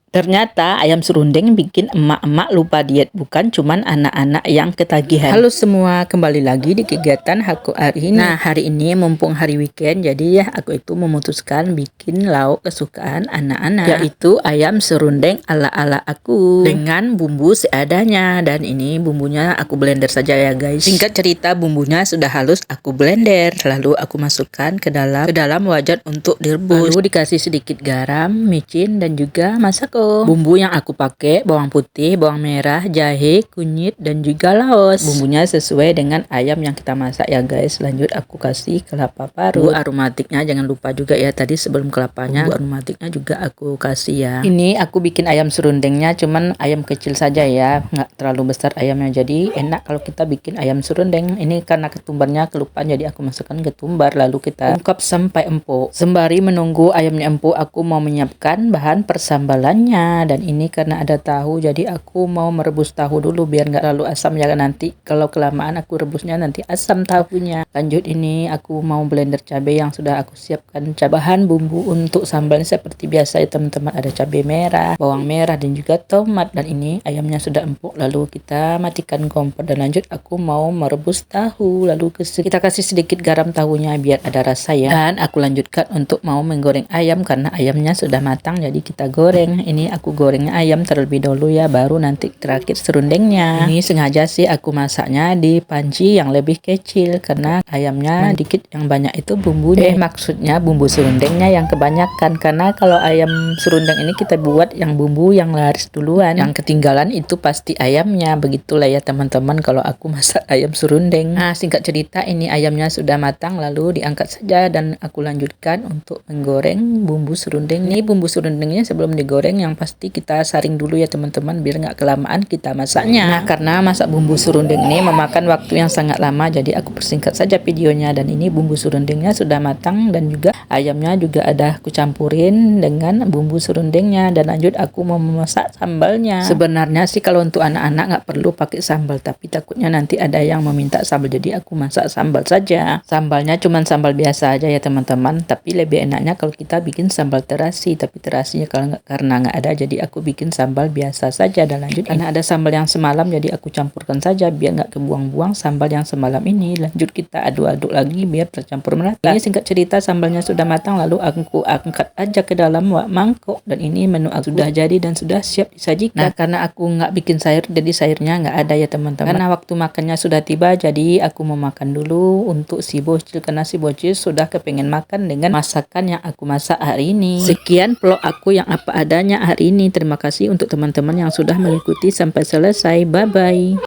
Ternyata ayam serundeng bikin emak-emak lupa diet, bukan cuman anak-anak yang ketagihan. Halo semua, kembali lagi di kegiatan aku hari ini. Nah, hari ini mumpung hari weekend, jadi ya aku itu memutuskan bikin lauk kesukaan anak-anak, yaitu ayam serundeng ala-ala aku dengan bumbu seadanya. Dan ini bumbunya aku blender saja ya guys. Singkat cerita, bumbunya sudah halus aku blender, lalu aku masukkan ke dalam wajan untuk direbus. Lalu dikasih sedikit garam, micin, dan juga masako. Bumbu yang aku pakai bawang putih, bawang merah, jahe, kunyit, dan juga laos. Bumbunya sesuai dengan ayam yang kita masak ya guys. Lanjut aku kasih kelapa parut. Bumbu aromatiknya jangan lupa juga ya, tadi sebelum kelapanya bumbu aromatiknya juga aku kasih ya. Ini aku bikin ayam serundengnya cuman ayam kecil saja ya, nggak terlalu besar ayamnya, jadi enak kalau kita bikin ayam serundeng. Ini karena ketumbarnya kelupaan, jadi aku masukkan ketumbar lalu kita ungkap sampai empuk. Sembari menunggu ayamnya empuk, aku mau menyiapkan bahan persambalannya. Dan ini karena ada tahu, jadi aku mau merebus tahu dulu biar nggak terlalu asam ya, nanti kalau kelamaan aku rebusnya nanti asam tahunya. Lanjut ini aku mau blender cabai yang sudah aku siapkan. Bahan bumbu untuk sambalnya seperti biasa ya teman-teman, ada cabai merah, bawang merah, dan juga tomat. Dan ini ayamnya sudah empuk, lalu kita matikan kompor dan lanjut aku mau merebus tahu. Lalu kita kasih sedikit garam tahunya biar ada rasa ya. Dan aku lanjutkan untuk mau menggoreng ayam karena ayamnya sudah matang, jadi kita goreng. Ini aku goreng ayam terlebih dahulu ya, baru nanti terakhir serundengnya. Ini sengaja sih aku masaknya di panci yang lebih kecil karena ayamnya dikit, yang banyak itu bumbunya. Maksudnya bumbu serundengnya yang kebanyakan, karena kalau ayam serundeng ini kita buat yang bumbu yang laris duluan, yang ketinggalan itu pasti ayamnya. Begitulah ya teman-teman kalau aku masak ayam serundeng. Nah, singkat cerita ini ayamnya sudah matang, lalu diangkat saja dan aku lanjutkan untuk menggoreng bumbu serundeng. Ini bumbu serundengnya sebelum digoreng yang pasti kita saring dulu ya teman-teman biar nggak kelamaan kita masaknya. Nah, karena masak bumbu serundeng ini memakan waktu yang sangat lama, jadi aku persingkat saja videonya. Dan ini bumbu serundengnya sudah matang dan juga ayamnya juga ada aku campurin dengan bumbu serundengnya. Dan lanjut aku mau memasak sambalnya. Sebenarnya sih kalau untuk anak-anak nggak perlu pakai sambal, tapi takutnya nanti ada yang meminta sambal, jadi aku masak sambal saja. Sambalnya cuman sambal biasa aja ya teman-teman, tapi lebih enaknya kalau kita bikin sambal terasi, tapi terasinya karena nggak ada, jadi aku bikin sambal biasa saja. Dan lanjut karena ada sambal yang semalam, jadi aku campurkan saja biar nggak kebuang-buang sambal yang semalam ini. Lanjut kita aduk-aduk lagi biar tercampur merata. Ini singkat cerita sambalnya sudah matang, lalu aku angkat aja ke dalam mangkok. Dan ini menu aku sudah jadi dan sudah siap disajikan. Nah, karena aku nggak bikin sayur, jadi sayurnya nggak ada ya teman-teman. Karena waktu makannya sudah tiba, jadi aku mau makan dulu untuk si bocil, karena si bocil sudah kepengen makan dengan masakan yang aku masak hari ini. Sekian vlog aku yang apa adanya hari ini. Terima kasih untuk teman-teman yang sudah mengikuti sampai selesai. Bye bye.